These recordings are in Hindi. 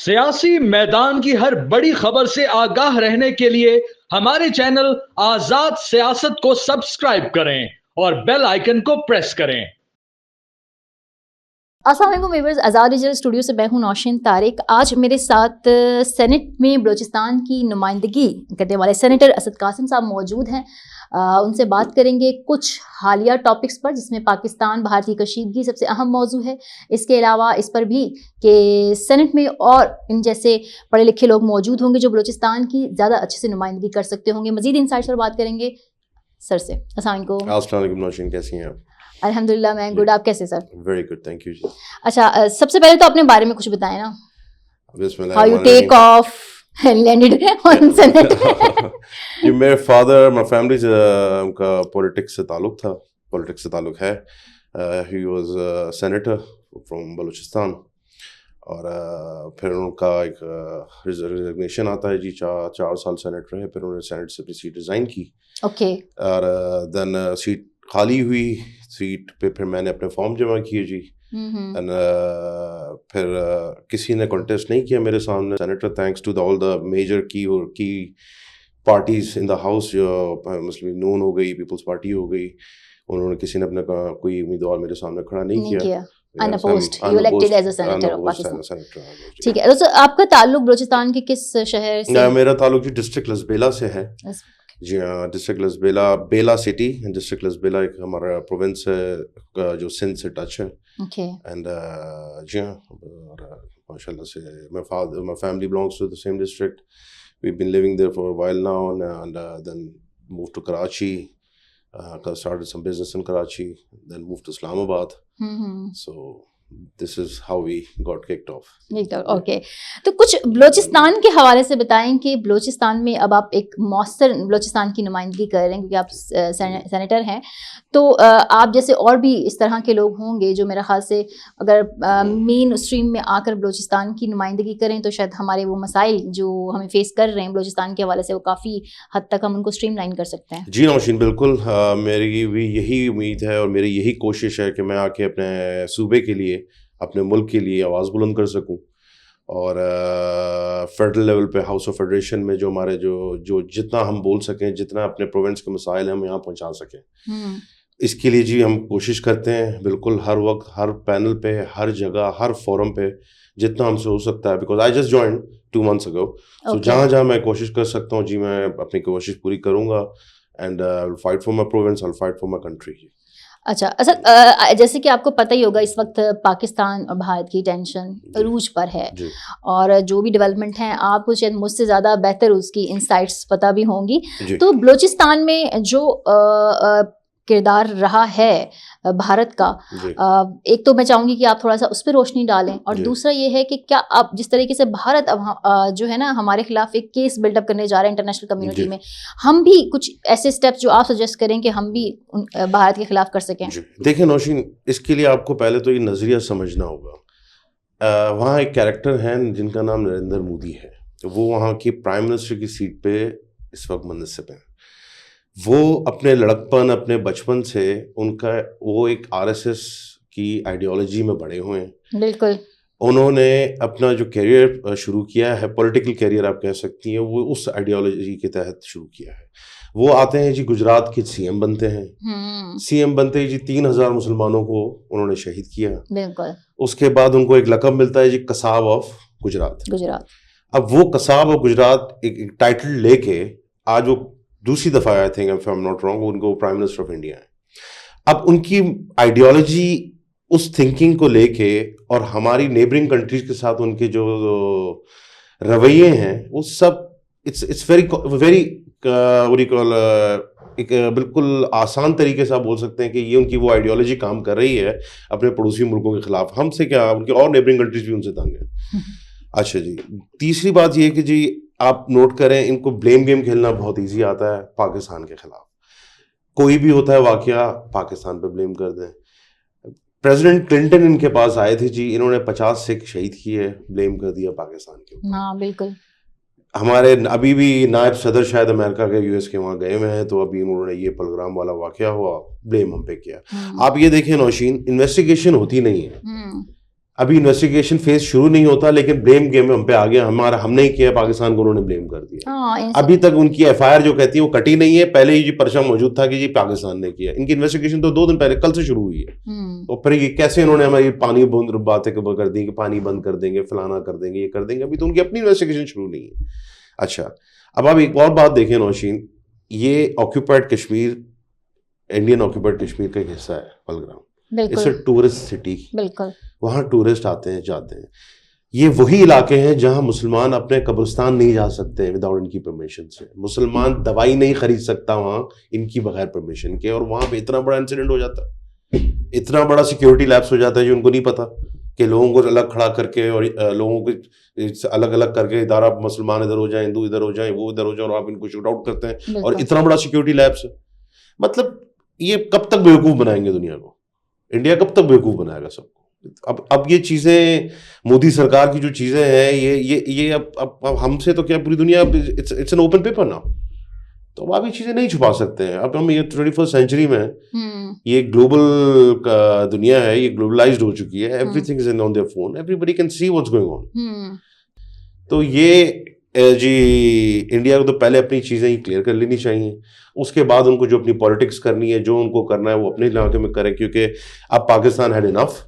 सियासी मैदान की हर बड़ी खबर से आगाह रहने के लिए हमारे चैनल आजाद सियासत को सब्सक्राइब करें और बेल आइकन को प्रेस करें। अस्सलाम वालेकुम व्यूअर्स, आज़ाद डिजिटल स्टूडियो से मैं हूं नौशीन तारिक। आज मेरे साथ सेनेट में बलूचिस्तान की नुमाइंदगी करने वाले सेनेटर असद कासिम साहब मौजूद हैं। उनसे बात करेंगे कुछ हालिया टॉपिक्स पर, जिसमें पाकिस्तान भारतीय कशीदगी सबसे अहम मौजू है। इसके अलावा इस पर भी कि सेनेट में और इन जैसे पढ़े लिखे लोग मौजूद होंगे जो बलूचिस्तान की ज़्यादा अच्छे से नुमाइंदगी कर सकते होंगे। मज़ीद इंसाइट्स पर बात करेंगे सर से। अस्सलाम वालेकुम नौशीन, कैसी हैं आप? अल्हम्दुलिल्लाह मैं गुड। आप कैसे sir? Very good, thank you ji. अच्छा, सबसे पहले तो अपने बारे में कुछ बताएं ना। हाउ यू बिस्मिल्लाह। Take off landed on senate. ये मेरे फादर, माय फैमिली उनका पॉलिटिक्स से ताल्लुक है। He was senator from Balochistan और फिर उनका एक रिजिग्नेशन आता है जी। चार साल सेनेट रहे, फिर उन्होंने सेनेट से अपनी सीट रिज़ाइन की। ओके। और देन सीट खाली हुई, सीट पे फिर मैंने अपने फॉर्म जमा किए जी। एंड फिर किसी ने कॉन्टेस्ट नहीं किया मेरे सामने senator, thanks to all the major की पार्टीज इन द हाउस, जो मुस्लिम नून हो गई, पीपल्स पार्टी हो गई, उन्होंने किसी ने अपना कोई उम्मीदवार मेरे सामने खड़ा नहीं किया। Unopposed, you elected as a senator of Pakistan. ठीक है, तो आपका ताल्लुक बलूचिस्तान के किस शहर से? मेरा ताल्लुक जी डिस्ट्रिक्ट लसबेला से है जी। हाँ, डिस्ट्रिक्ट लसबेला, बेला सिटी। डिस्ट्रिक्ट लसबेला एक हमारा प्रोविंस है जो सिंध से टच है। ओके। एंड जी हाँ, माशाल्लाह से my family belongs to the same district. We've been living there for a while now, and then moved to Karachi. Started some business in Karachi, then moved to Islamabad. So this is how we got kicked off. Okay. तो कुछ बलूचिस्तान के हवाले से बताएं कि बलूचिस्तान में अब आप एक मौसर बलूचिस्तान की नुमाइंदगी कर रहे हैं, क्योंकि आप सेनेटर हैं। तो आप जैसे और भी इस तरह के लोग होंगे जो मेरा ख्याल से अगर मेन स्ट्रीम में आकर बलूचिस्तान की नुमाइंदगी करें तो शायद हमारे वो मसाइल जो हमें फेस कर रहे हैं बलूचिस्तान के हवाले से, वो काफ़ी हद तक हम उनको स्ट्रीमलाइन कर सकते हैं। जी नौशीन, बिल्कुल। मेरी भी यही उम्मीद है और मेरी यही कोशिश है कि मैं आके अपने सूबे के लिए, अपने मुल्क के लिए आवाज़ बुलंद कर सकूं। और फेडरल लेवल पे हाउस ऑफ फेडरेशन में जो हमारे जो जितना हम बोल सकें, जितना अपने प्रोविंस के मसाइल हम यहाँ पहुँचा सकें, इसके लिए जी हम कोशिश करते हैं बिल्कुल। हर वक्त, हर पैनल पे, हर जगह, हर फोरम पे जितना हमसे हो सकता है। Because I just joined 2 months ago, so जहाँ जहाँ मैं कोशिश कर सकता हूँ जी, मैं अपनी कोशिश पूरी करूँगा। And I will fight for my province, I will fight for my country. अच्छा, जैसे कि आपको पता ही होगा इस वक्त पाकिस्तान और भारत की टेंशन अरूज पर है, और जो भी डेवलपमेंट हैं आपको शायद मुझसे ज़्यादा बेहतर उसकी इंसाइट्स पता भी होंगी। तो बलूचिस्तान में जो किरदार रहा है भारत का, एक तो मैं चाहूँगी कि आप थोड़ा सा उस पर रोशनी डालें, और दूसरा ये है कि क्या आप जिस तरीके से भारत अब जो है ना हमारे खिलाफ एक केस बिल्डअप करने जा रहे हैं इंटरनेशनल कम्युनिटी में, हम भी कुछ ऐसे स्टेप्स जो आप सजेस्ट करें कि हम भी भारत के खिलाफ कर सकें? देखिए नौशीन, इसके लिए आपको पहले तो ये नज़रिया समझना होगा। वहाँ एक कैरेक्टर है जिनका नाम नरेंद्र मोदी है, वो वहाँ की प्राइम मिनिस्टर की सीट पे इस वक्त मुनसिब हैं। वो अपने लड़कपन, अपने बचपन से उनका वो एक आरएसएस की आइडियोलॉजी में बड़े हुए हैं। बिल्कुल। उन्होंने अपना जो करियर शुरू किया है, पॉलिटिकल करियर आप कह सकती हैं, वो उस आइडियोलॉजी के तहत शुरू किया है। वो आते हैं जी, गुजरात के सीएम बनते हैं। सीएम बनते ही जी 3000 मुसलमानों को उन्होंने शहीद किया। बिल्कुल। उसके बाद उनको एक लक़ब मिलता है जी, कसाब ऑफ गुजरात। अब वो कसाब ऑफ गुजरात एक टाइटल लेके आज वो दूसरी दफ़ा, I think if I am not wrong, उनको प्राइम मिनिस्टर ऑफ इंडिया है। अब उनकी आइडियोलॉजी उस थिंकिंग को लेके और हमारी नेबरिंग कंट्रीज के साथ उनके जो रवैये हैं, वो सब इट्स वेरी एक बिल्कुल आसान तरीके से आप बोल सकते हैं कि ये उनकी वो आइडियोलॉजी काम कर रही है अपने पड़ोसी मुल्कों के खिलाफ। हमसे क्या, उनकी और नेबरिंग कंट्रीज भी उनसे तंग है। अच्छा जी, तीसरी बात ये कि जी आप नोट करें, इनको ब्लेम गेम खेलना बहुत इजी आता है पाकिस्तान के खिलाफ। कोई भी होता है वाकया, पाकिस्तान पे ब्लेम कर दें। प्रेसिडेंट क्लिंटन इनके पास आए थे जी, इन्होंने 50 सिख शहीद किए, ब्लेम कर दिया पाकिस्तान के ऊपर। हाँ बिल्कुल। हमारे अभी भी नायब सदर शायद अमेरिका के, यूएस के वहाँ गए हुए हैं, तो अभी उन्होंने ये पलग्राम वाला वाकया हुआ, ब्लेम हम पे किया। आप ये देखें नौशीन, इन्वेस्टिगेशन होती नहीं है, अभी इन्वेस्टिगेशन फेज शुरू नहीं होता, लेकिन ब्लेम गेम हम पे आ गया, हमने ही किया, पाकिस्तान को उन्होंने ब्लेम कर दिया। अभी तक उनकी एफआईआर जो कहती है वो कटी नहीं है, पहले ही जी पर्चा मौजूद था कि जी पाकिस्तान ने किया। इनकी इन्वेस्टिगेशन तो 2 दिन पहले, कल से शुरू हुई है। तो फिर ये कैसे इन्होंने हमारी पानी बूंद बातें कर दी कि पानी बंद कर देंगे, फलाना कर देंगे, ये कर देंगे, अभी तो उनकी अपनी इन्वेस्टिगेशन शुरू नहीं है। अच्छा, अब आप एक और बात देखें नौशीन, ये occupied Kashmir, Indian occupied Kashmir का एक हिस्सा है Pahalgam. It's a tourist city, बिल्कुल, वहाँ टूरिस्ट आते हैं, जाते हैं। ये वही इलाके हैं जहाँ मुसलमान अपने कब्रिस्तान नहीं जा सकते विदाउट इनकी परमिशन से। मुसलमान दवाई नहीं खरीद सकता वहाँ इनकी बगैर परमिशन के, और वहाँ पे इतना बड़ा इंसिडेंट हो जाता है, इतना बड़ा सिक्योरिटी लैप्स हो जाता है जो उनको नहीं पता कि लोगों को अलग खड़ा करके और लोगों को अलग अलग करके, इदारा मुसलमान इधर हो जाए, हिंदू इधर हो जाए, वो इधर हो जाए, और आप इनको शूट आउट करते हैं, और इतना बड़ा सिक्योरिटी लैप्स है। मतलब ये कब तक बेवकूफ़ बनाएंगे दुनिया को? इंडिया कब तक बेवकूफ़ बनाएगा सबको? अब ये चीज़ें, मोदी सरकार की जो चीज़ें हैं, ये अब हमसे तो क्या पूरी दुनिया, इट्स एन ओपन पेपर ना, तो अब आप ये चीज़ें नहीं छुपा सकते हैं। अब हम ये 21st सेंचुरी में, ये ग्लोबल का दुनिया है, ये ग्लोबलाइज्ड हो चुकी है, everything is on their phone, everybody can see what's going on. तो ये जी इंडिया को तो पहले अपनी चीज़ें ही क्लियर कर लेनी चाहिए, उसके बाद उनको जो अपनी पॉलिटिक्स करनी है, जो उनको करना है वो अपने इलाके में करें, क्योंकि अब पाकिस्तान हैड इनफ।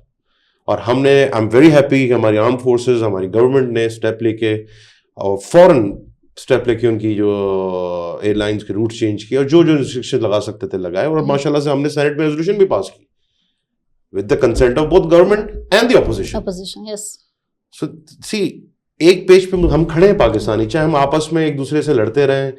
और हमने, आई एम वेरी हैप्पी कि हमारी आर्म फोर्सेस, हमारी गवर्नमेंट ने स्टेप लेके और फौरन स्टेप लेके उनकी जो एयरलाइंस के रूट चेंज किए, और जो जो रिस्ट्रिक्शन लगा सकते थे लगाए, और माशाल्लाह से हमने सेनेट में रेजोल्यूशन भी पास की with the consent of both government and the opposition. Yes, so see, एक पेज पे हम खड़े हैं पाकिस्तानी, चाहे हम आपस में एक दूसरे से लड़ते रहें,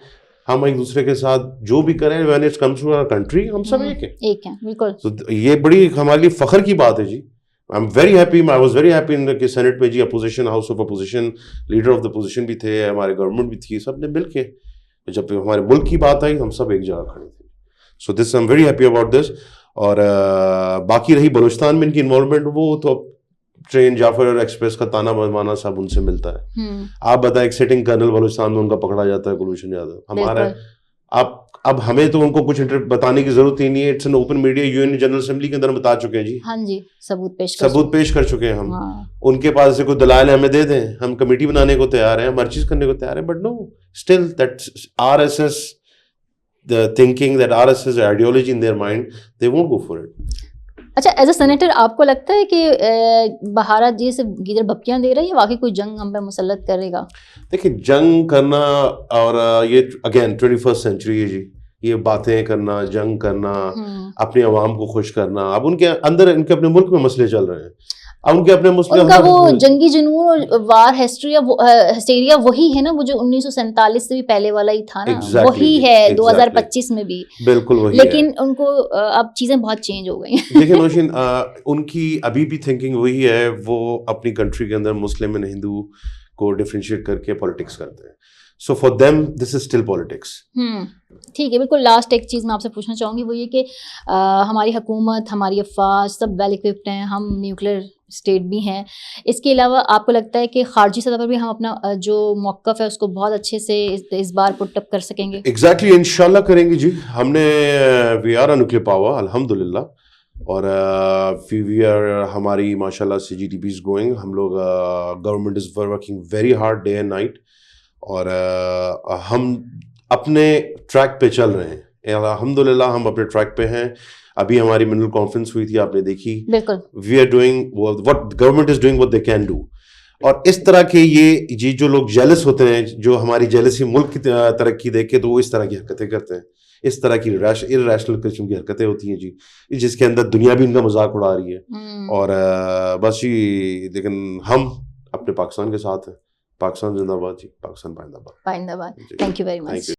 हम एक दूसरे के साथ जो भी करें, when it comes to our country, हम सब एक हैं, बिल्कुल। तो ये बड़ी हमारे लिए फख्र की बात है ji. I am very happy, I was very happy in the senate में ji, opposition, house of opposition, leader of the opposition भी थे, हमारे गवर्नमेंट भी थी, सब ने मिल के, जब हमारे मुल्क की बात आई हम सब एक जगह खड़े थे। So this I am very happy about this. और बाकी रही बलूचिस्तान में इनकी इन्वॉल्वमेंट, वो तो ट्रेन जाफर एक्सप्रेस का ताना बनवाना सब उनसे मिलता है। आप बताएं, एक सिटिंग कर्नल बलूचिस्तान में उनका पकड़ा जाता है, कुलभूषण यादव हमारा। अब हमें तो उनको कुछ बताने की जरूरत ही नहीं है, it's an open media, UN general assembly के अंदर बता चुके हैं जी। हाँ जी, सबूत पेश कर चुके हैं हम। उनके पास से कोई दलाल हमें दे दें, हम कमेटी बनाने को तैयार हैं, हम हर चीज करने को तैयार हैं, but no, still that RSS, the thinking that RSS ideology in their mind, they won't go for it. अच्छा, एज अ सेनेटर आपको लगता है कि भारत जी से गीदड़ भपकियां दे रही है, वाकई कोई जंग हम पे मुसल्लत करेगा? देखिए, जंग करना और ये अगेन 21st सेंचुरी है जी, ये बातें करना, जंग करना, अपनी आवाम को खुश करना, अब उनके अंदर, इनके अपने मुल्क में मसले चल रहे हैं, अब उनके अपने मुस्लिम, उनका वो जंगी जुनून और वार हिस्टेरिया वही है ना, वो जो 1947 से भी पहले वाला ही था ना, वही है 2025 में भी, बिल्कुल वही लेकिन है। उनको अब चीजें बहुत चेंज हो गई हैं। देखिए नौशीन, उनकी अभी भी थिंकिंग वही है, वो अपनी कंट्री के अंदर मुस्लिम एंड हिंदू को डिफरेंशिएट करके पॉलिटिक्स करते हैं। So for them this is still politics. ठीक है, बिल्कुल। लास्ट एक चीज़ मैं आपसे पूछना चाहूँगी, वो ये कि हमारी हुकूमत, हमारी अफवाज सब वेल इक्विप्ड हैं, हम न्यूक्लियर स्टेट भी हैं, इसके अलावा आपको लगता है कि खारजी सतह पर भी हम अपना जो मौक़िफ़ है उसको बहुत अच्छे से इस बार पुट अप कर सकेंगे? एग्जैक्टली, इंशाल्लाह करेंगे जी। हमने, we are a nuclear power अल्हम्दुलिल्लाह, और वी आर, हमारी माशाल्लाह से जीडीपी इज ग्रोइंग, हम लोग, government is working very hard day and night, और हम अपने ट्रैक पे चल रहे हैं अल्हम्दुलिल्लाह, हम अपने ट्रैक पे हैं। अभी हमारी मिनरल कॉन्फ्रेंस हुई थी, आपने देखी। बिल्कुल। We are doing what government is doing, what they can do. और इस तरह के ये जो लोग जेलस होते हैं, जो हमारी जेलसी मुल्क की तरक्की देख के, तो वो इस तरह की हरकतें करते हैं, इस तरह की इर्रेशनल किस्म की हरकतें होती हैं जी, जिसके अंदर दुनिया भी इनका मजाक उड़ा रही है। और बस जी, लेकिन हम अपने पाकिस्तान के साथ हैं। पाकिस्तान जिंदाबाद जी, पाकिस्तान पाइंदाबाद। Thank you very much.